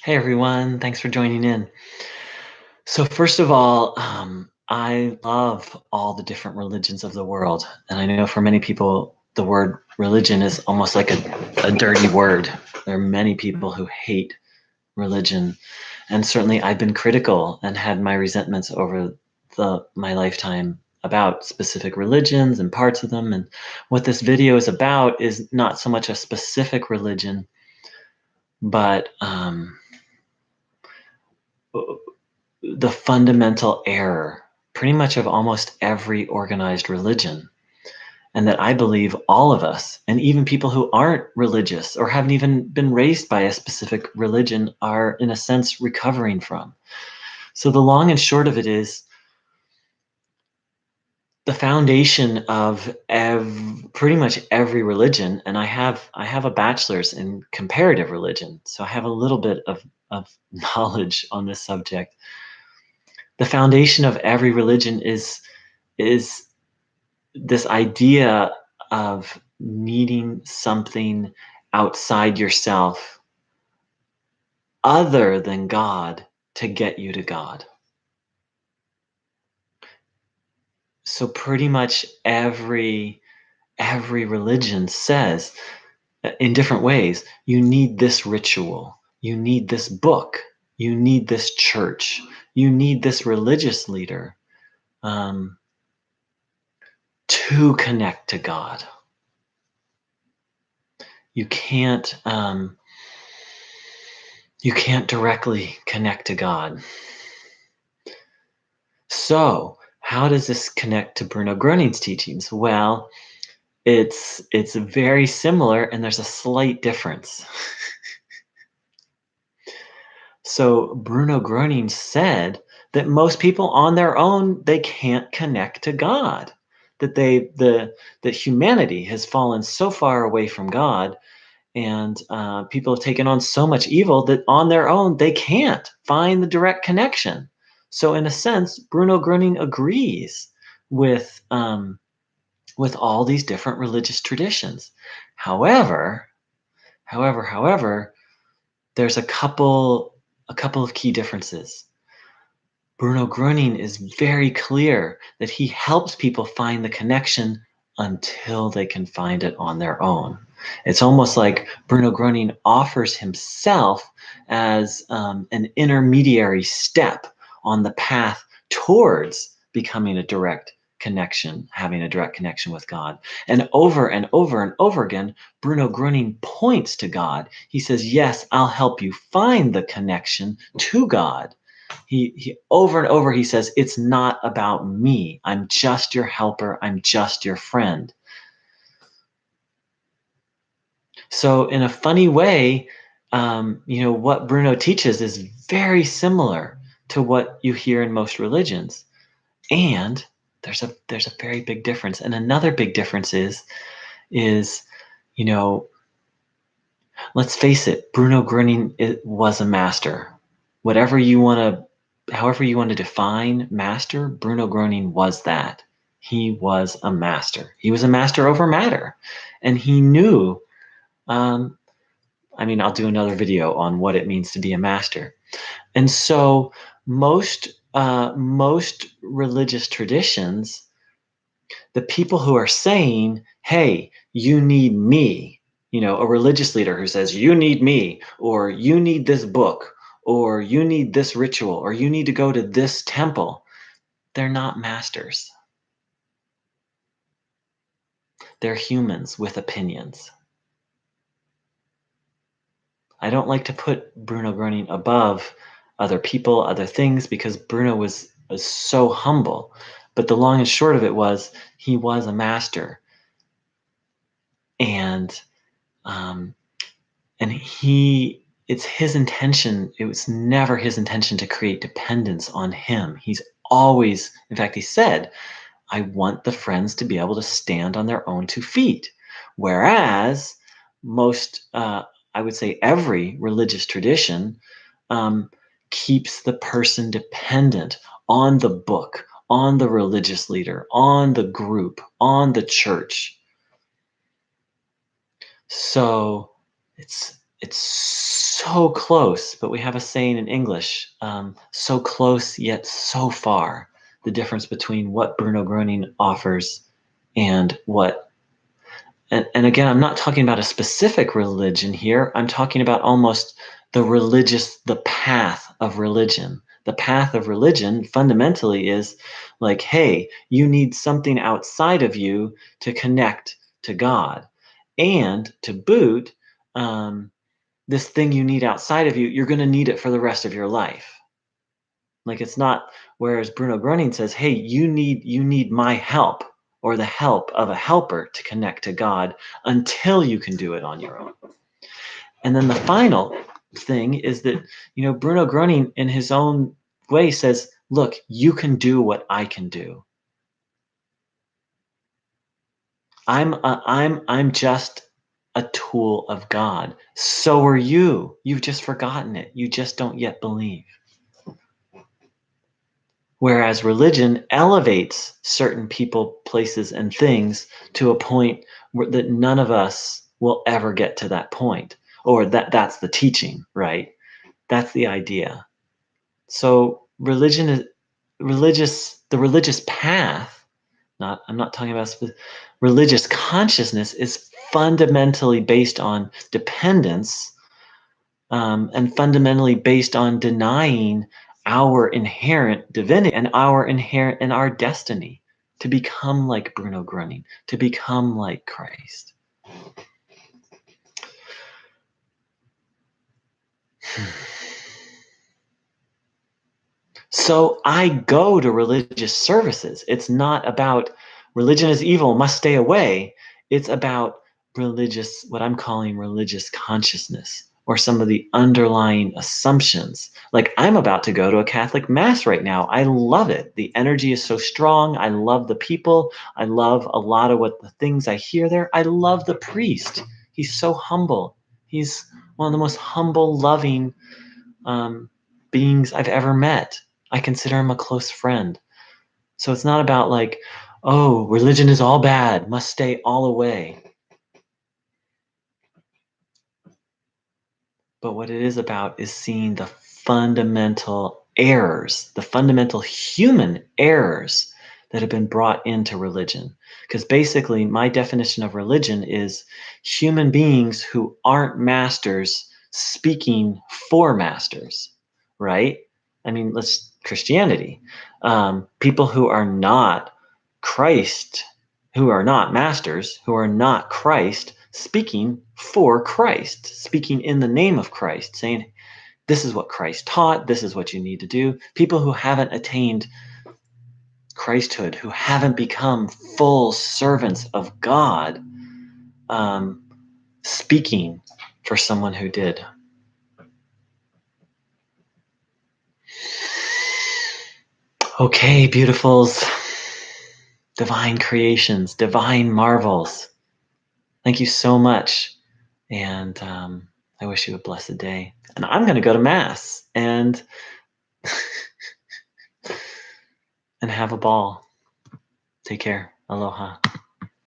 Hey everyone, thanks for joining in. So, first of all, I love all the different religions of the world. And I know for many people, the word religion is almost like a dirty word. There are many people who hate religion. And certainly I've been critical and had my resentments over my lifetime about specific religions and parts of them. And what this video is about is not so much a specific religion, but the fundamental error pretty much of almost every organized religion. And that I believe all of us, and even people who aren't religious or haven't even been raised by a specific religion, are in a sense recovering from. So the long and short of it is the foundation of pretty much every religion, and I have a bachelor's in comparative religion, so I have a little bit of knowledge on this subject. The foundation of every religion is this idea of needing something outside yourself other than God to get you to God. So pretty much every religion says in different ways, you need this ritual, you need this book, you need this church, you need this religious leader um, to connect to God. You can't you can't directly connect to God. So, how does this connect to Bruno Groening's teachings? Well, it's very similar, and there's a slight difference. So, Bruno Groening said that most people on their own they can't connect to God. That humanity has fallen so far away from God, and people have taken on so much evil that on their own they can't find the direct connection. So in a sense, Bruno Groening agrees with all these different religious traditions. However, however, there's a couple of key differences. Bruno Groening is very clear that he helps people find the connection until they can find it on their own. It's almost like Bruno Groening offers himself as an intermediary step on the path towards becoming a direct connection, having a direct connection with God. And over and over again, Bruno Groening points to God. He says, yes, I'll help you find the connection to God. He over and over he says, it's not about me. I'm just your helper. I'm just your friend. So in a funny way, what Bruno teaches is very similar to what you hear in most religions. And there's a very big difference. And another big difference is, you know, let's face it, Bruno Groening was a master. However you want to define master, Bruno Groening was that. He was a master. He was a master over matter. And he knew, um, I'll do another video on what it means to be a master. And so most religious traditions, the people who are saying, hey, you need me, a religious leader who says, you need me, or you need this book, or you need this ritual, or you need to go to this temple, they're not masters. They're humans with opinions. I don't like to put Bruno Groening above other people, other things, because Bruno was so humble. But the long and short of it was he was a master. And um, it's his intention. It was never his intention to create dependence on him. He's always, in fact, he said, I want the friends to be able to stand on their own 2 feet. Whereas most, I would say every religious tradition keeps the person dependent on the book, on the religious leader, on the group, on the church. So it's so close, but we have a saying in English, so close yet so far. The difference between what Bruno Groening offers and what, and again, I'm not talking about a specific religion here. I'm talking about almost the path of religion. The path of religion fundamentally is like, hey, you need something outside of you to connect to God. And to boot, this thing you need outside of you, you're going to need it for the rest of your life. Like it's not, whereas Bruno Groening says, hey, you need my help or the help of a helper to connect to God until you can do it on your own. And then the final thing is that, Bruno Groening in his own way says, look, you can do what I can do. I'm just a tool of God. So are you. You've just forgotten it. You just don't yet believe. Whereas religion elevates certain people, places, and things to a point that none of us will ever get to that point. Or that's the teaching, right? That's the idea. So religion is the religious path, I'm not talking about religious consciousness is fundamentally based on dependence, and fundamentally based on denying our inherent divinity and our destiny to become like Bruno Groening, to become like Christ. So I go to religious services. It's not about religion is evil, must stay away. It's about what I'm calling religious consciousness, or some of the underlying assumptions. Like I'm about to go to a Catholic Mass right now. I love it. The energy is so strong. I love the people. I love a lot of the things I hear there. I love the priest. He's so humble. He's one of the most humble, loving beings I've ever met. I consider him a close friend. So it's not about like, oh, religion is all bad, must stay all away. But what it is about is seeing the fundamental errors, the fundamental human errors that have been brought into religion. Because basically, my definition of religion is human beings who aren't masters speaking for masters, right? I mean, Christianity. People who are not Christ, who are not masters, who are not Christ, speaking for Christ, speaking in the name of Christ, saying, this is what Christ taught, this is what you need to do. People who haven't attained Christhood, who haven't become full servants of God, speaking for someone who did. Okay, beautifuls, divine creations, divine marvels. Thank you so much. And I wish you a blessed day. And I'm going to go to Mass and have a ball. Take care. Aloha.